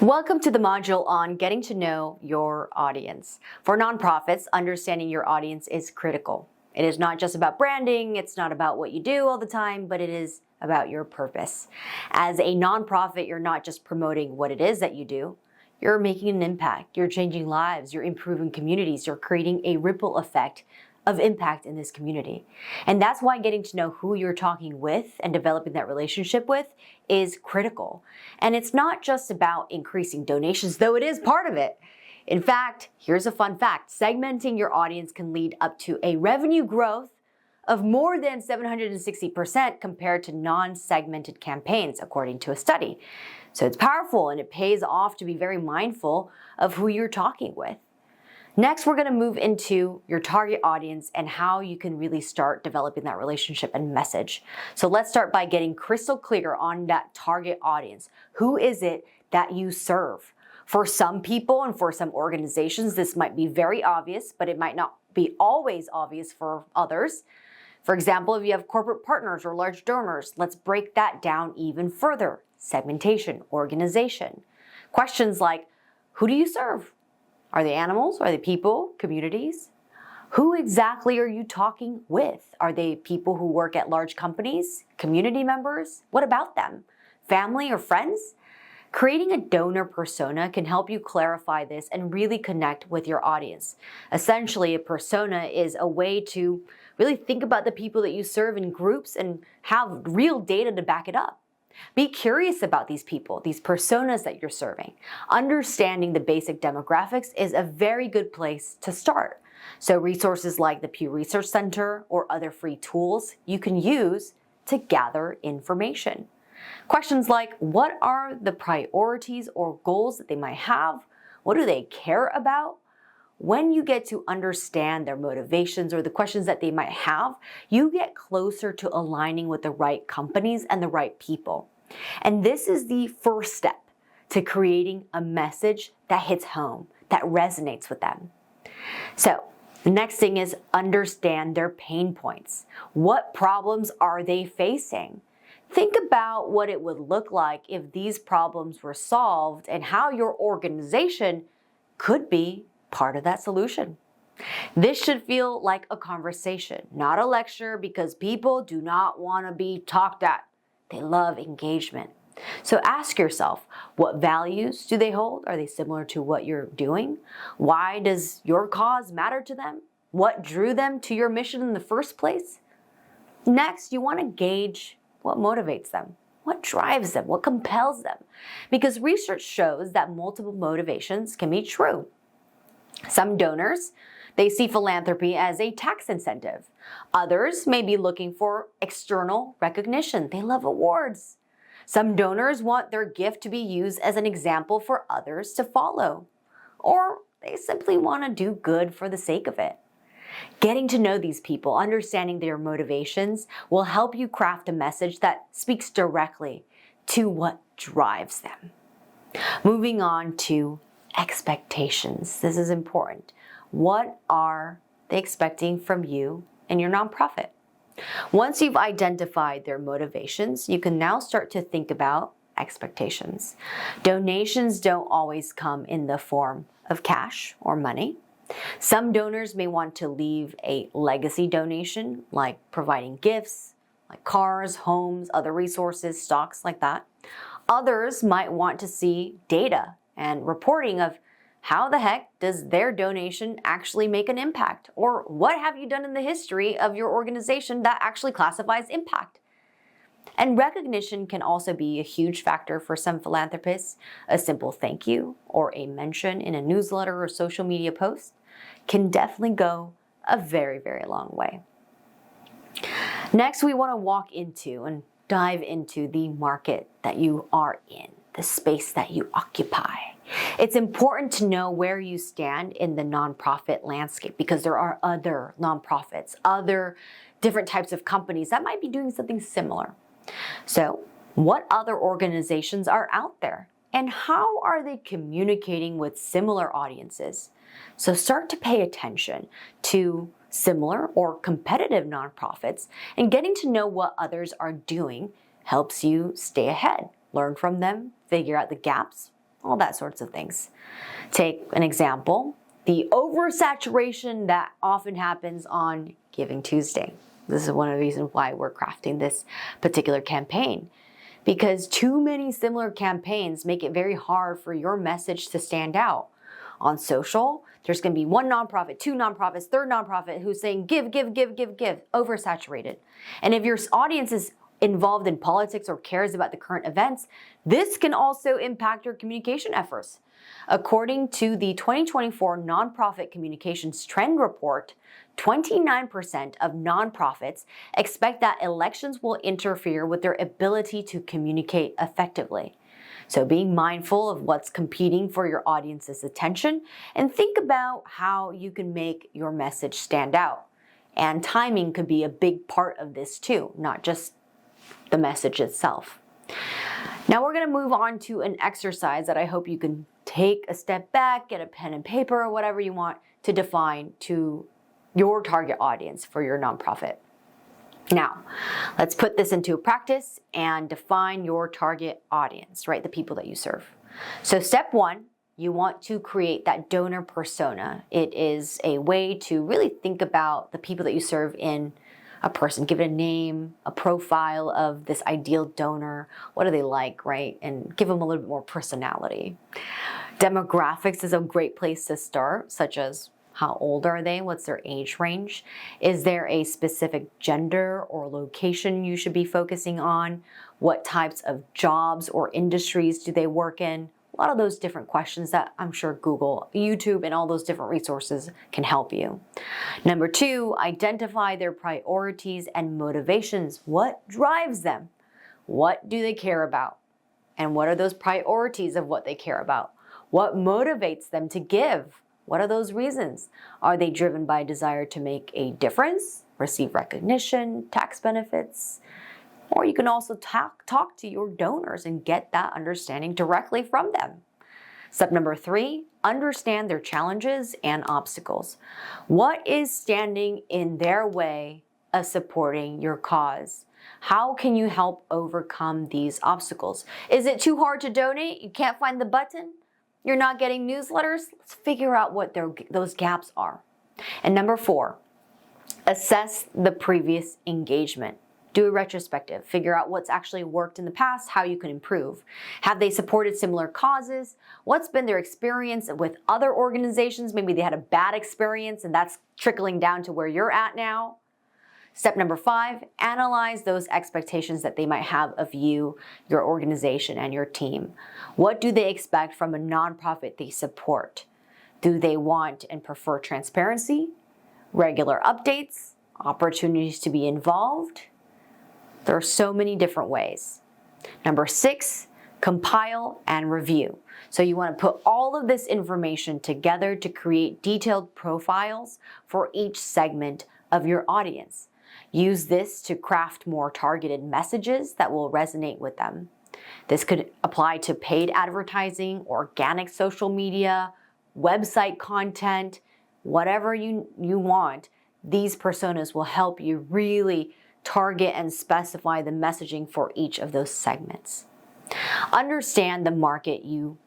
Welcome to the module on getting to know your audience. For nonprofits, understanding your audience is critical. It is not just about branding, it's not about what you do all the time, but it is about your purpose. As a nonprofit, you're not just promoting what it is that you do, you're making an impact, you're changing lives, you're improving communities, you're creating a ripple effect of impact in this community. And that's why getting to know who you're talking with and developing that relationship with is critical. And it's not just about increasing donations, though it is part of it. In fact, here's a fun fact. Segmenting your audience can lead up to a revenue growth of more than 760% compared to non-segmented campaigns, according to a study. So it's powerful and it pays off to be very mindful of who you're talking with. Next, we're going to move into your target audience and how you can really start developing that relationship and message. So let's start by getting crystal clear on that target audience. Who is it that you serve? For some people and for some organizations, this might be very obvious, but it might not be always obvious for others. For example, if you have corporate partners or large donors, let's break that down even further. Segmentation, organization. Questions like, who do you serve? Are they animals? Are they people? Communities? Who exactly are you talking with? Are they people who work at large companies? Community members? What about them? Family or friends? Creating a donor persona can help you clarify this and really connect with your audience. Essentially, a persona is a way to really think about the people that you serve in groups and have real data to back it up. Be curious about these people, these personas that you're serving. Understanding the basic demographics is a very good place to start. So resources like the Pew Research Center or other free tools you can use to gather information. Questions like, what are the priorities or goals that they might have? What do they care about? When you get to understand their motivations or the questions that they might have, you get closer to aligning with the right companies and the right people. And this is the first step to creating a message that hits home, that resonates with them. So the next thing is understand their pain points. What problems are they facing? Think about what it would look like if these problems were solved and how your organization could be part of that solution. This should feel like a conversation, not a lecture, because people do not want to be talked at. They love engagement. So ask yourself, what values do they hold? Are they similar to what you're doing? Why does your cause matter to them? What drew them to your mission in the first place? Next, you want to gauge what motivates them. What drives them? What compels them? Because research shows that multiple motivations can be true. Some donors, they see philanthropy as a tax incentive. Others may be looking for external recognition. They love awards. Some donors want their gift to be used as an example for others to follow. Or they simply want to do good for the sake of it. Getting to know these people, understanding their motivations, will help you craft a message that speaks directly to what drives them. Moving on to expectations. This is important. What are they expecting from you and your nonprofit? Once you've identified their motivations, you can now start to think about expectations. Donations don't always come in the form of cash or money. Some donors may want to leave a legacy donation, like providing gifts, like cars, homes, other resources, stocks like that. Others might want to see data and reporting of how the heck does their donation actually make an impact? Or what have you done in the history of your organization that actually classifies impact? And recognition can also be a huge factor for some philanthropists. A simple thank you or a mention in a newsletter or social media post can definitely go a very, very long way. Next, we want to walk into and dive into the market that you are in, the space that you occupy. It's important to know where you stand in the nonprofit landscape because there are other nonprofits, other different types of companies that might be doing something similar. So, what other organizations are out there? And how are they communicating with similar audiences? So start to pay attention to similar or competitive nonprofits, and getting to know what others are doing helps you stay ahead, learn from them, figure out the gaps, all that sorts of things. Take an example, the oversaturation that often happens on Giving Tuesday. This is one of the reasons why we're crafting this particular campaign, because too many similar campaigns make it very hard for your message to stand out. On social, there's going to be one nonprofit, two nonprofits, third nonprofit who's saying give, oversaturated. And if your audience is involved in politics or cares about the current events, this can also impact your communication efforts. According to the 2024 Nonprofit Communications Trend Report, 29% of nonprofits expect that elections will interfere with their ability to communicate effectively. So being mindful of what's competing for your audience's attention, and think about how you can make your message stand out. And timing could be a big part of this too, not just the message itself. Now we're going to move on to an exercise that I hope you can take a step back, get a pen and paper or whatever you want to define to your target audience for your nonprofit. Now, let's put this into practice and define your target audience, right? The people that you serve. So step one, you want to create that donor persona. It is a way to really think about the people that you serve in a person. Give it a name, a profile of this ideal donor. What do they like, right? And give them a little bit more personality. Demographics is a great place to start, such as how old are they? What's their age range? Is there a specific gender or location you should be focusing on? What types of jobs or industries do they work in? A lot of those different questions that I'm sure Google, YouTube, and all those different resources can help you. Number two, identify their priorities and motivations. What drives them? What do they care about? And what are those priorities of what they care about? What motivates them to give? What are those reasons? Are they driven by a desire to make a difference, receive recognition, tax benefits? Or you can also talk to your donors and get that understanding directly from them. Step number three, understand their challenges and obstacles. What is standing in their way of supporting your cause? How can you help overcome these obstacles? Is it too hard to donate? You can't find the button? You're not getting newsletters? Let's figure out what those gaps are. And number four, assess the previous engagement. Do a retrospective. Figure out what's actually worked in the past, how you can improve. Have they supported similar causes? What's been their experience with other organizations? Maybe they had a bad experience and that's trickling down to where you're at now. Step number five, analyze those expectations that they might have of you, your organization, and your team. What do they expect from a nonprofit they support? Do they want and prefer transparency, regular updates, opportunities to be involved? There are so many different ways. Number six, compile and review. So you want to put all of this information together to create detailed profiles for each segment of your audience. Use this to craft more targeted messages that will resonate with them. This could apply to paid advertising, organic social media, website content, whatever you want. These personas will help you really target and specify the messaging for each of those segments. Understand the market you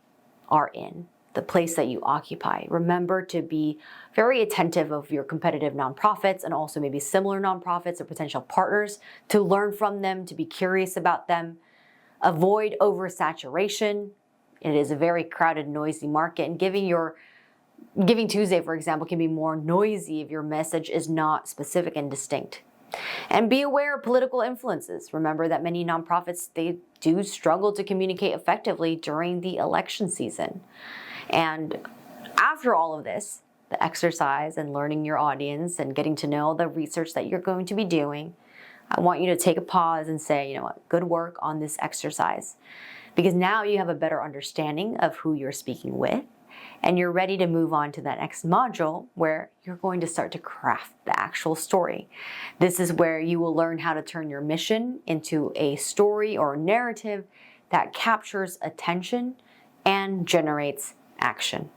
are in, the place that you occupy. Remember to be very attentive of your competitive nonprofits and also maybe similar nonprofits or potential partners to learn from them, to be curious about them. Avoid oversaturation. It is a very crowded, noisy market, and Giving Tuesday, for example, can be more noisy if your message is not specific and distinct. And be aware of political influences. Remember that many nonprofits, they do struggle to communicate effectively during the election season. And after all of this, the exercise and learning your audience and getting to know the research that you're going to be doing, I want you to take a pause and say, you know what, good work on this exercise. Because now you have a better understanding of who you're speaking with, and you're ready to move on to that next module where you're going to start to craft the actual story. This is where you will learn how to turn your mission into a story or a narrative that captures attention and generates action.